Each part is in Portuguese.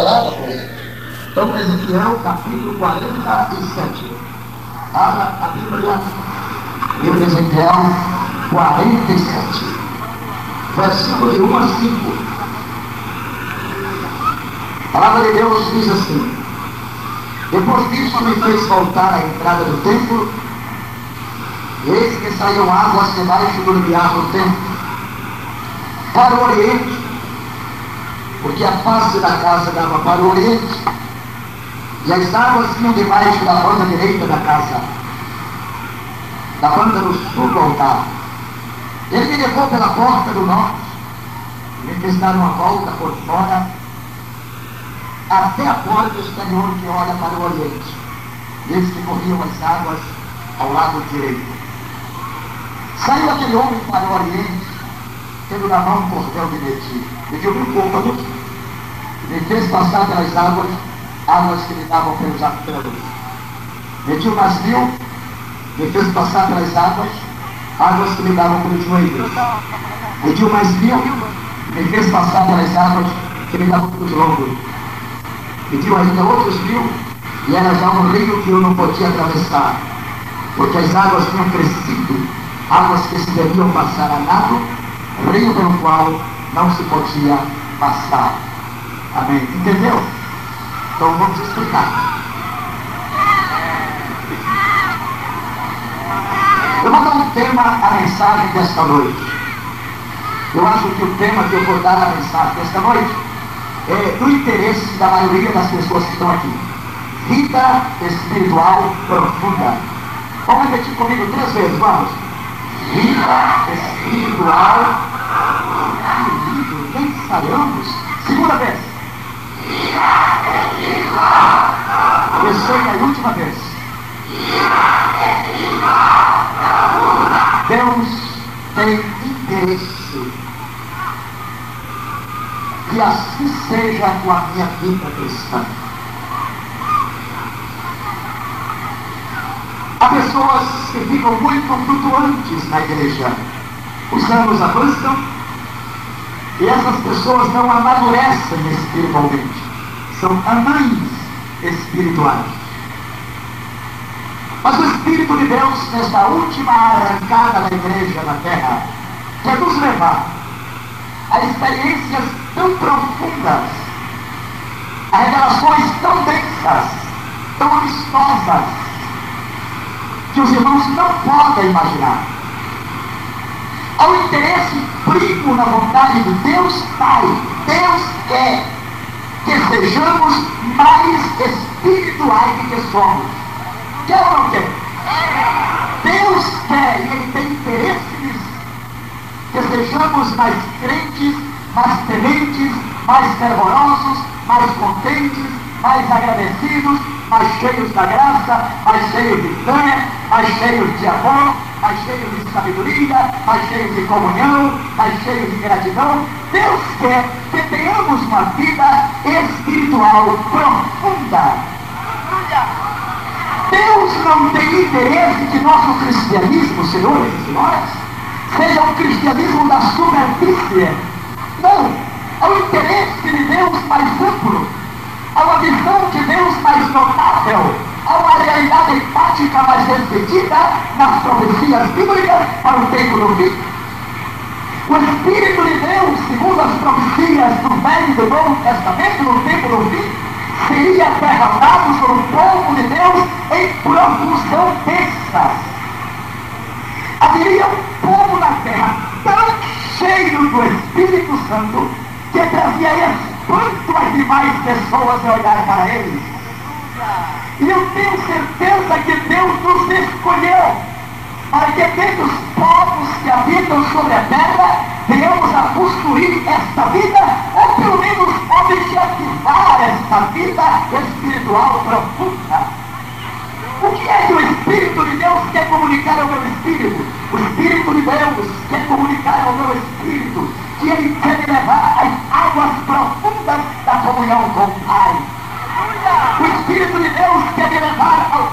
revelada por ele. Então, Ezequiel, capítulo 47. Abra a Bíblia, livro de Ezequiel 47, versículo de 1 a 5. A palavra de Deus diz assim: depois disso me fez voltar à entrada do templo, e eis que saíam águas debaixo do limiar do templo, para o oriente, porque a face da casa dava para o oriente, e as águas vinham debaixo da banda direita da casa, da banda do sul do altar. Ele me levou pela porta do norte, e me fez dar uma volta por fora, até a porta exterior que olha para o oriente. Eis que corriam as águas ao lado direito. Saiu aquele homem para o oriente, tendo na mão um cordel de metil. Pediu-me um côvado, me fez passar pelas águas, águas que me davam pela luz. Mediu mais 1000, me fez passar pelas águas, águas que me davam pelos joelhos. Mediu mais 1000, me fez passar pelas águas que me davam pelos lombos. Mediu ainda outros 1000, e era já um rio que eu não podia atravessar, porque as águas tinham crescido, águas que se deviam passar a nado, rio pelo qual não se podia passar. Amém? Entendeu? Então vamos explicar. Eu vou dar um tema à mensagem desta noite. Eu acho que o tema que eu vou dar à mensagem desta noite é do interesse da maioria das pessoas que estão aqui. Vida espiritual profunda. Vamos repetir comigo 3 vezes, vamos. Vida espiritual profunda. Nem ensaiamos. Segunda vez. Vida espiritual profunda. Terceira e última vez. Vida espiritual profunda. Deus tem interesse que assim seja com a minha vida cristã. Há pessoas que ficam muito flutuantes na igreja. Os anos avançam e essas pessoas não amadurecem espiritualmente. São anãs espirituais. Mas o Espírito de Deus, nesta última arrancada da igreja na terra, quer nos levar a experiências tão profundas, a revelações tão densas, tão amistosas, que os irmãos não podem imaginar. Há um interesse primo na vontade de Deus Pai. Deus quer que sejamos mais espirituais do que somos. Quer ou não quer? Deus quer, e Ele tem interesse nisso, que sejamos mais crentes, mais tementes, mais fervorosos, mais contentes, mais agradecidos, mais cheios da graça, mais cheios de fé, mais cheios de amor, mais cheios de sabedoria, mais cheios de comunhão, mais cheios de gratidão. Deus quer que tenhamos uma vida espiritual profunda. Deus não tem interesse que nosso cristianismo, senhores e senhoras, seja um cristianismo da superfície. Não, há um interesse de Deus mais amplo, há uma visão de Deus mais notável, há uma realidade prática mais refletida nas profecias bíblicas para o tempo do fim. O Espírito de Deus, segundo as profecias do Velho e do Novo Testamento, no tempo do fim, seria derramado sobre o povo de Deus em profusão densas. Haveria um povo na terra tão cheio do Espírito Santo que trazia espanto às demais pessoas ao olhar para eles. E eu tenho certeza que Deus nos escolheu para que dentre os povos que habitam sobre a terra venhamos a construir esta vida, ou pelo menos objetivar esta vida espiritual profunda. O que é que o Espírito de Deus quer comunicar ao meu espírito? O Espírito de Deus quer comunicar ao meu espírito que Ele quer me levar às águas profundas da comunhão com o Pai. O Espírito de Deus quer levar ao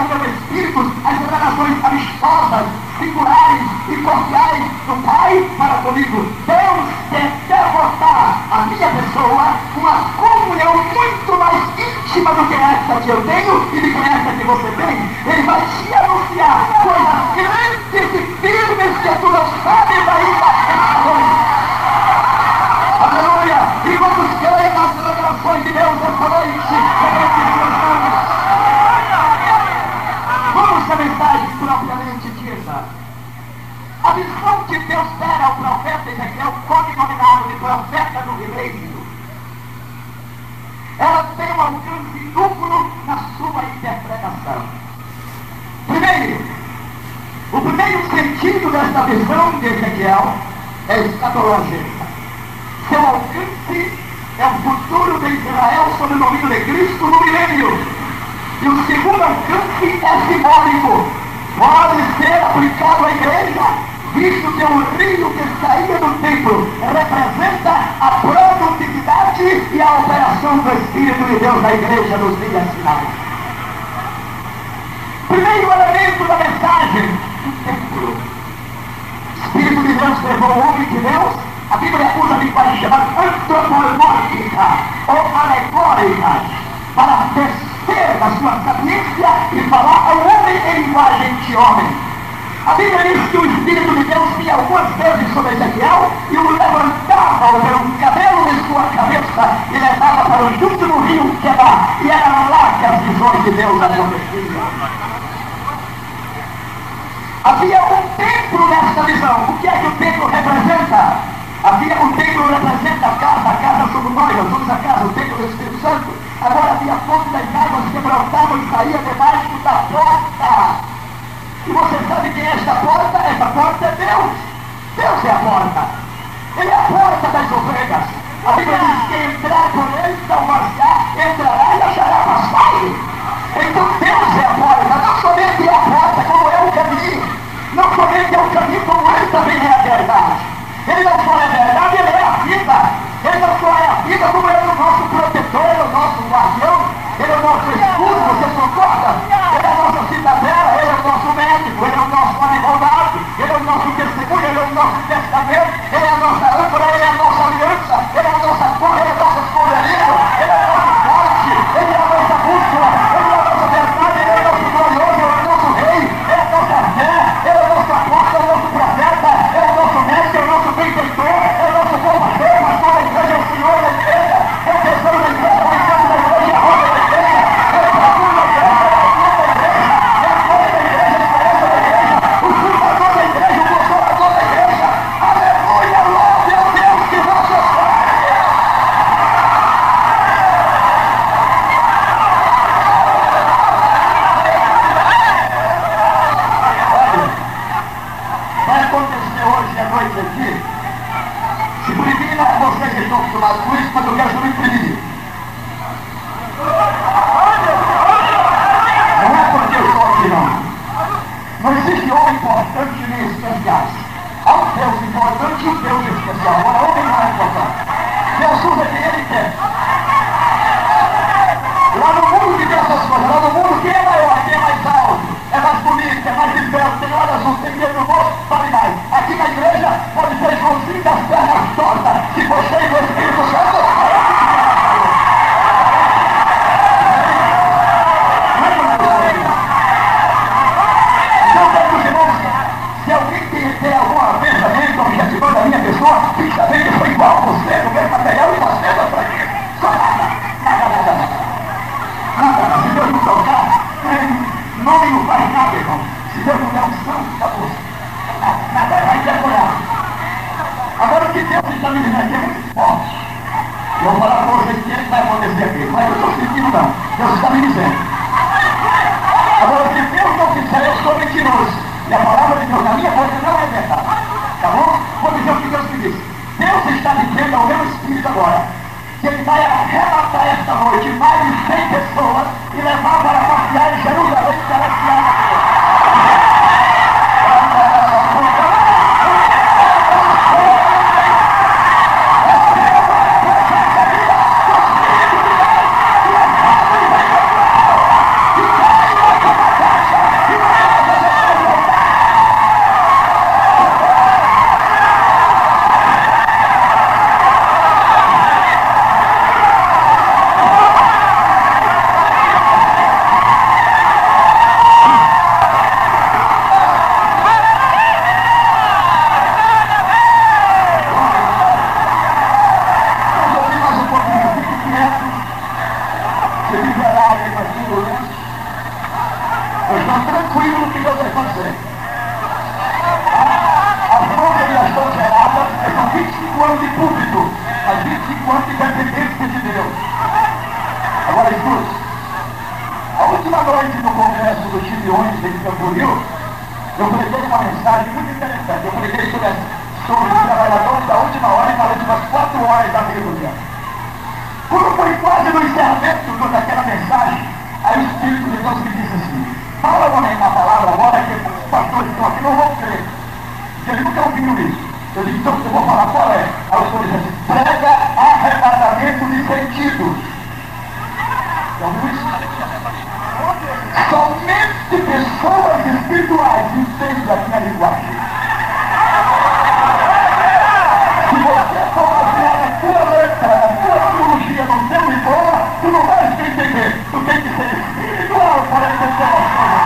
meu espírito as revelações amistosas, singulares e cordiais do Pai para comigo. Deus quer devotar a minha pessoa uma comunhão que eu tenho e me conhece a que você tem. Ele vai te anunciar coisas grandes e firmes que tu não sabes ainda esta noite. Aleluia! E vamos crer nas revelações de Deus esta noite. Vamos à mensagem propriamente dita. A visão que Deus dera ao profeta Ezequiel, cognominado de profeta do reino, ela tem um alcance duplo na sua interpretação. Primeiro, o primeiro sentido desta visão de Ezequiel é escatológica. Seu alcance é o futuro de Israel sob o domínio de Cristo no milênio. E o segundo alcance é simbólico. Pode ser aplicado à igreja, visto que o rio que saía do templo representa a produtividade e a operação do Espírito de Deus na igreja nos dias finais. Primeiro elemento da mensagem, o templo. O Espírito de Deus levou o homem de Deus, a Bíblia usa a linguagem chamada antropomórfica ou alegórica, para descer da sua sapiência e falar ao homem em linguagem de homem. A Bíblia diz que o Espírito de Deus vinha algumas vezes sobre Ezequiel e o levantava pelo cabelo de sua cabeça e levava para o junto do rio Quebar. E era lá que as visões de Deus aconteciam. Havia um templo nesta visão. O que é que o templo representa? O templo representa a casa somos nós somos a casa, o templo do Espírito Santo. Agora havia fonte das águas que brotavam e saíam debaixo da porta. E você sabe quem é esta porta? Esta porta é Deus. Deus é a porta. Ele é a porta das ovelhas. A Bíblia diz que entrar por ele, salvar-se-á, entrará e achará passagem. Então Deus é a porta. Não somente é a porta, como é o caminho. Não somente é o caminho, como ele também é a verdade. Ele não só é a verdade, ele é a vida. Ele não só é a vida, como ele é o nosso protetor, ele é o nosso guardião, ele é o nosso escudo, você concorda? Ele é a nossa cidadela, ele é o nosso médico, ele é o nosso advogado, ele é o nosso testemunho, ele é o nosso testamento, ele é a nossa âncora, ele é a nossa aliança, ele é a nossa cor, ele é o nosso esconderijo, ele é o nosso forte, ele é a nossa bússola, ele é a nossa verdade, ele é o nosso glorioso, ele é o nosso rei, ele é a nossa fé, ele é o nosso apóstolo, ele é o nosso profeta, ele é o nosso mestre, ele é o nosso benfeitor, ele é o nosso salvador, pastor da igreja, é o Senhor da igreja, é o tesouro da igreja, é o encanto da igreja, é a roda da igreja, é o procuro da igreja, é a luz da igreja, é a glória da igreja, a esperança da igreja, o fundador da igreja, o consolador da igreja. Aleluia, louve ao Deus que nós somos. Vai acontecer hoje à noite aqui. Se previna, vocês que estão acostumados com isso, mas eu quero também prevenir. Não é porque eu estou aqui, não. Não existe homem importante nem especiais. Há um Deus importante e um Deus especial. Agora, homem não é importante. Deus usa quem ele quer. Lá no mundo que tem essas coisas, lá no mundo quem é maior, quem é mais alto, é mais bonito, é mais liberto, tem olhos azul, tem dinheiro no bolso, vale mais. Aqui na igreja pode ter Joãozinho das pernas tortas, se você e o Espírito Santo. Então, meus irmãos, se alguém tem alguma pensamento, objetivando a minha pessoa, fica bem que foi igual a você, no mesmo material e fazendo para mim. Só nada. Se Deus não tocar, nome não faz nada, irmão. Se Deus não der unção, acabou. Nada, vai decorar. Agora o que Deus está me dizendo aqui é muito forte. Eu vou falar para vocês que vai acontecer aqui, mas eu estou sentindo não. Deus está me dizendo. Agora, se Deus não fizer, eu sou mentiroso. E a palavra de Deus na minha boca não é verdade. Tá bom? Vou dizer o que Deus me disse. Deus está dizendo ao meu espírito agora que ele vai arrebatar esta noite mais de 100 pessoas e levar para passear em Jerusalém celestial. tranquilo no que Deus vai fazer. As mãos já estão geladas, são 25 anos de púlpito, mas 25 anos de dependência de Deus. Agora escute, a última noite do congresso do Chile em Camboriú, eu preguei uma mensagem muito interessante. Eu preguei sobre os trabalhadores da última hora e falei de umas 4 horas da Bíblia. Quando foi quase no encerramento daquela mensagem, aí o Espírito de Deus me disse assim: fala uma palavra agora que os pastores estão aqui não vão crer. Eles nunca ouviram isso. Eu disse: então eu vou falar qual é. Aí o Senhor disse assim: prega arrebatamento de sentidos. Já ouviu isso? Somente pessoas espirituais entendem a minha linguagem. Se você for basear na tua letra, na tua teologia, no teu idioma, tu não vais entender. Tu tem que ser espiritual para entender as coisas.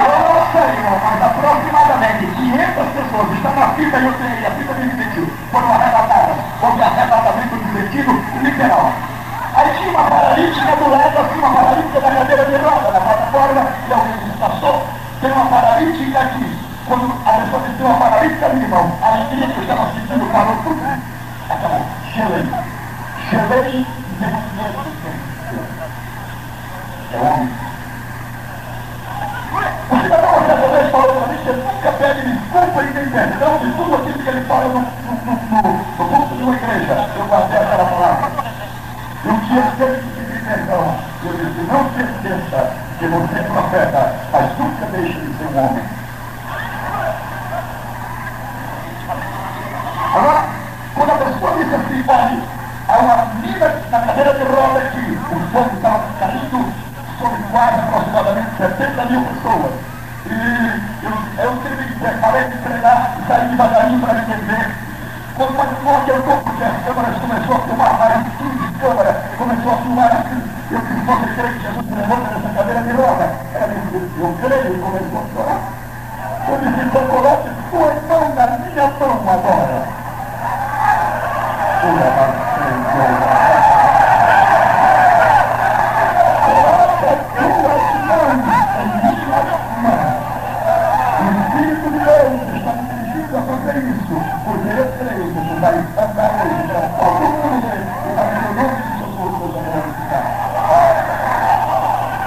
Eu não sei, irmão, mas aproximadamente 500 pessoas estão na fita e eu sei, a fita me sentiu. Foram arrebatadas. Houve arrebatamento de sentido literal. Aí tinha uma paralítica do lado, assim, uma paralítica da cadeira de roda, na plataforma, e alguém disse: pastor, tem uma paralítica aqui. Quando a pessoa disse: tem uma paralítica ali, irmão, a alegria que eu estava sentindo parou tudo. Acabou. Gelei. Gelei e é homem. O cidadão certa vez falou para mim que ele nunca pede desculpa e nem perdão de tudo aquilo que ele fala no culto de uma igreja. Eu guardei aquela palavra. E um dia teve que pedir perdão. Eu disse: não se esqueça que você é profeta, mas nunca deixe de ser um homem. Agora, quando a pessoa diz assim: olha, há uma menina na cadeira de roda aqui, o fogo estava caindo sobre quase aproximadamente 70 mil pessoas. E eu parei de treinar e saí devagarinho para entender. Quando eu estou porque as câmeras começou a filmar, várias de câmera, começou a filmar assim. Eu disse: você crê que Jesus se levanta nessa cadeira de roda? Ela disse: eu creio, e começou a chorar. Eu disse: então coloque sua mão na minha mão agora.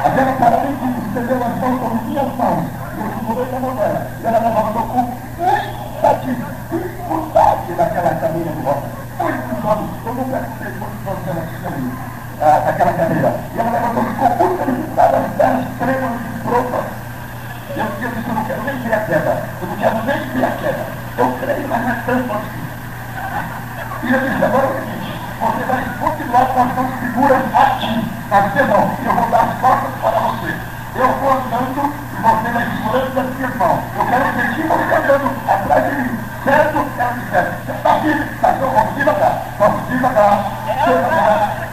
Aquela paralítica estendeu as mãos com minhas mãos. Eu segurei na mão dela. E ela levantou com muita dificuldade naquela cadeira de roda. Muitos anos. Eu nunca sei quantos anos ela tinha naquela cadeira. E ela levantou com muita dificuldade, as pernas trêmulas de prontas. Eu disse: eu não quero nem ver a queda. Eu não quero nem ver a queda. Eu creio, mas não é tanto assim. E eu disse: agora é o seguinte, você vai continuar com as mãos seguras aqui. Mas você não, eu vou dar as costas para você. Eu vou andando e você vai segurando as minhas mãos. Eu quero sentir você andando atrás de mim. Certo? Ela disse: você está firme, mas eu vou devagar. Vamos devagar,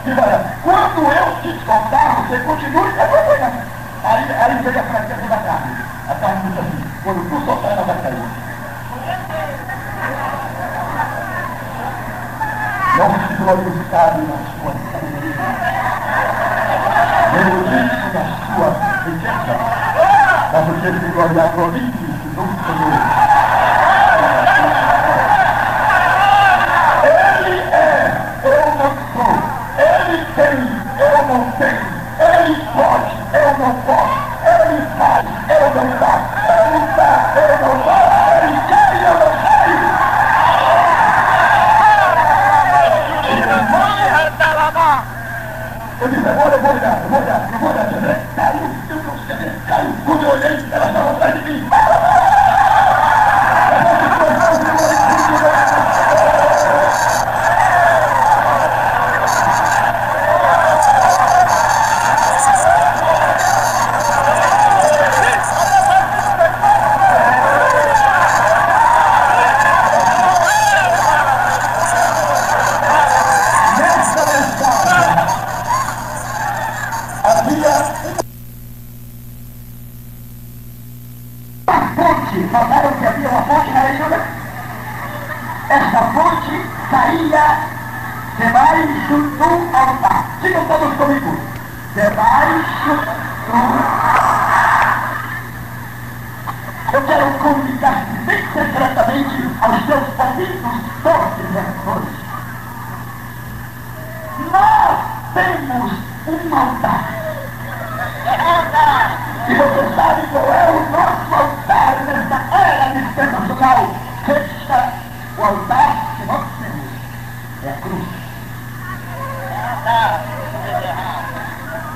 devagar. Quando eu te soltar, você continue se acompanhando. Aí veio a fraqueza da carne. A carne diz assim: quando tu soltar, ela vai cair. Não se glorificado na sua sabedoria. Eu disse na sua riqueza, mas você se gloriar no Cristo, no Senhor. Ele é, eu não sou. Ele tem, eu não tenho. Ele pode, eu não posso. Ele faz, eu não faço. Ele dá, eu não dou. Ele quer, eu não sei. Eu disse: agora eu vou olhar. Caiu, eu não sei, caiu. Quando eu olhei, ela estava atrás de mim. Notaram que havia uma fonte na região? Esta fonte saía debaixo do altar. Digam todos comigo: debaixo do... Eu quero comunicar bem secretamente aos seus ouvidos torcedores. Nós temos um altar. E você sabe qual é o nosso altar nessa era dispensacional? O altar que nós temos é a cruz.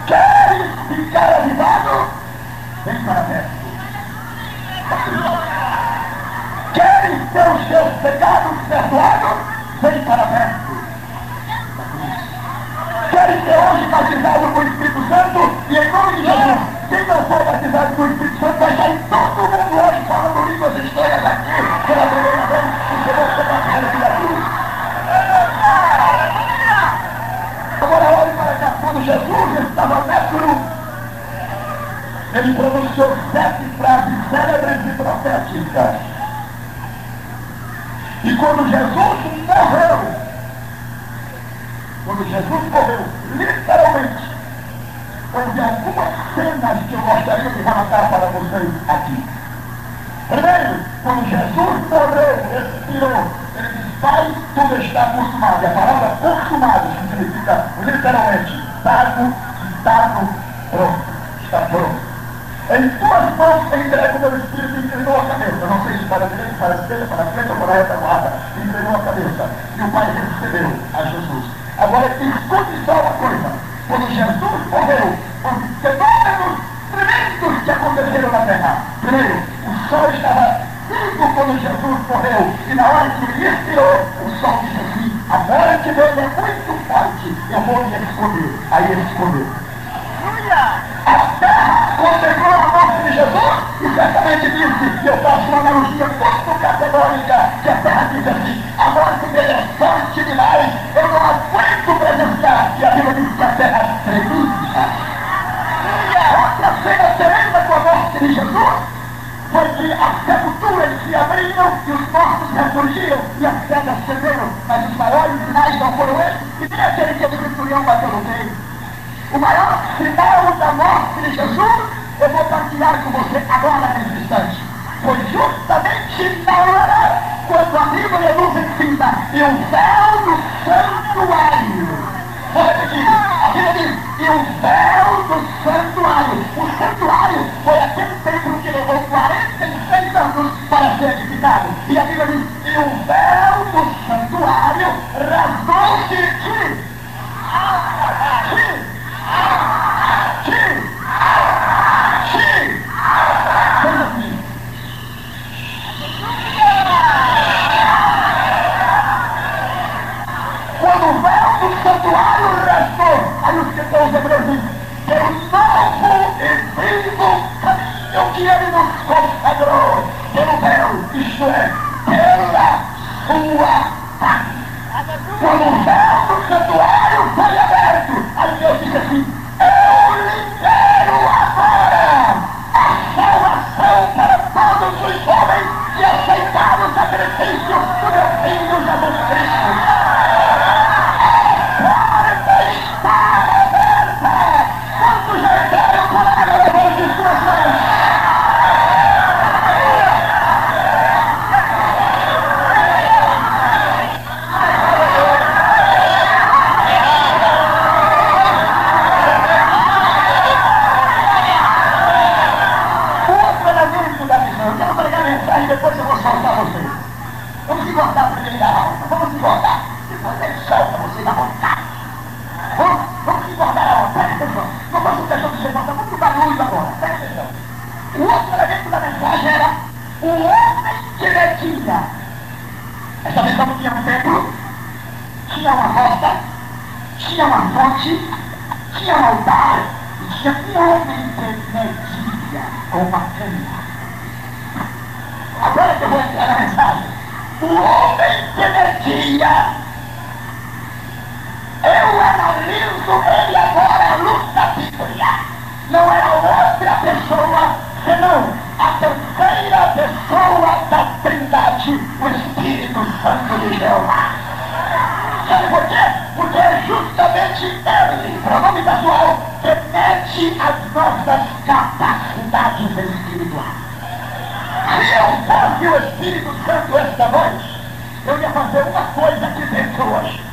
Queres ficar avivado? Vem para perto. Queres ter os seus pecados perdoados? Vem para perto. Queres ser hoje batizado com o Espírito Santo? E em nome de Jesus, quem não for batizado com o Espírito Santo vai sair todo mundo hoje falando línguas estranhas aqui pela primeira vez o Senhor está batendo da cruz. Agora olhe para cá, quando Jesus estava na cruz, ele pronunciou 7 frases célebres e proféticas. E quando Jesus morreu, literalmente, houve algumas cenas que eu gostaria de relatar para vocês aqui. Primeiro, quando Jesus morreu, expirou, ele disse: Pai, tudo está consumado. E a palavra consumado significa literalmente pago, quitado, pronto. Está pronto. Em tuas mãos entrega o meu espírito e inclinou a cabeça. Eu não sei se para a direita, para a esquerda, para a frente ou para a retaguarda. Inclinou a cabeça. E o Pai recebeu a Jesus. Agora, escute só uma coisa. Quando Jesus morreu, houve fenômenos tremendos que aconteceram na terra. Primeiro, o sol estava vivo quando Jesus morreu. E na hora que ele expirou, o sol disse assim: a morte dele é muito forte. Eu vou me esconder. Aí ele escondeu. A terra contemplou a morte de Jesus e certamente disse, e eu faço uma analogia muito categórica, que a terra diz assim: a morte dele é forte demais, eu não aguento presenciar. E a Bíblia diz que a terra tremia. Outra cena tremenda com a morte de Jesus foi que as sepulturas se abriram e os mortos ressurgiram e as pedras cederam, mas os maiores sinais não foram esses, e nem aquele que o centurião bateu no peito. O maior sinal da morte de Jesus, eu vou partilhar com você agora nesse instante. Foi justamente na hora quando a Bíblia nos ensina e o véu do santuário. Vou repetir, a Bíblia diz, e o véu do santuário. O santuário foi aquele templo que levou 46 anos para ser edificado. E a Bíblia diz, e o véu do santuário rasgou-se de... Quando o véu do santuário restou, aí os hebreus dizem, pelo novo e vivo caminho que ele nos consagrou, pelo véu, isto é, pela sua carne. Quando o véu do santuário foi aberto, aí Deus disse assim: eu libero agora a salvação para todos os homens que aceitaram o sacrifício do meu Filho Jesus Cristo. A porta está aberta. Quantos já entraram para a glória de suas mãos? Depois eu vou soltar vocês. Vamos engordar primeiro da alma. Vamos engordar. Depois ele solta vocês à vontade. Vamos engordar a alma. Presta atenção. Não faço questão de vocês, está muito barulho agora. Presta atenção. O outro elemento da mensagem era o homem que media. Essa pessoa não tinha um templo, tinha uma roda, tinha uma fonte, tinha um altar e tinha um homem que media com uma câmera. Agora que eu vou entrar na mensagem. O homem que media, eu analiso ele agora à luz da Bíblia. Não era outra pessoa, senão a terceira pessoa da Trindade, o Espírito Santo de Deus. Sabe por quê? Porque é justamente ele, pronome pessoal, que submete às nossas capacidades espirituais. Se eu fosse o Espírito Santo esta noite, eu ia fazer uma coisa aqui dentro hoje.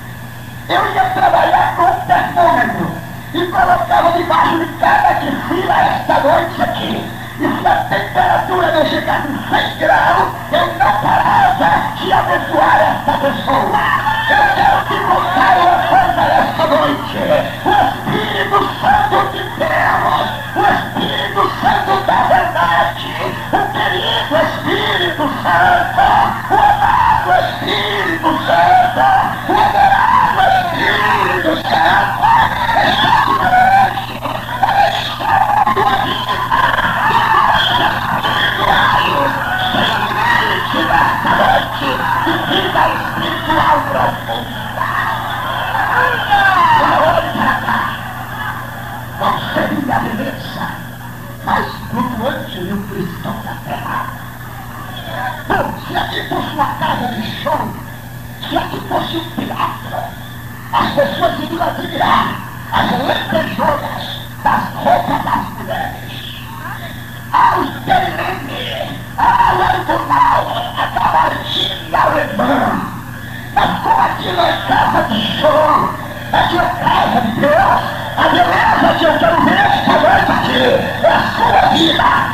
Eu ia trabalhar com um termômetro e colocava debaixo de cada fila esta noite aqui. E se a temperatura não chegasse a 100 graus, eu não parava de abençoar esta pessoa. Eu quero te contar uma coisa esta noite. O Espírito Santo de Deus, o Espírito Santo da verdade, o querido Espírito Santo, o amado Espírito Santo, o adorado Espírito Santo, está aqui vida espiritual profunda. Qual seria a beleza mais flutuante de um cristão da terra? Se aqui fosse uma casa de show, se aqui fosse um teatro, as pessoas iriam admirar as lentejolas das roupas das mulheres. Ao Berlene, ao Argonal, a cavalinha alemã. Mas como aqui não é casa de show, aqui é casa de Deus, a beleza que eu quero ver esta noite aqui é a sua vida.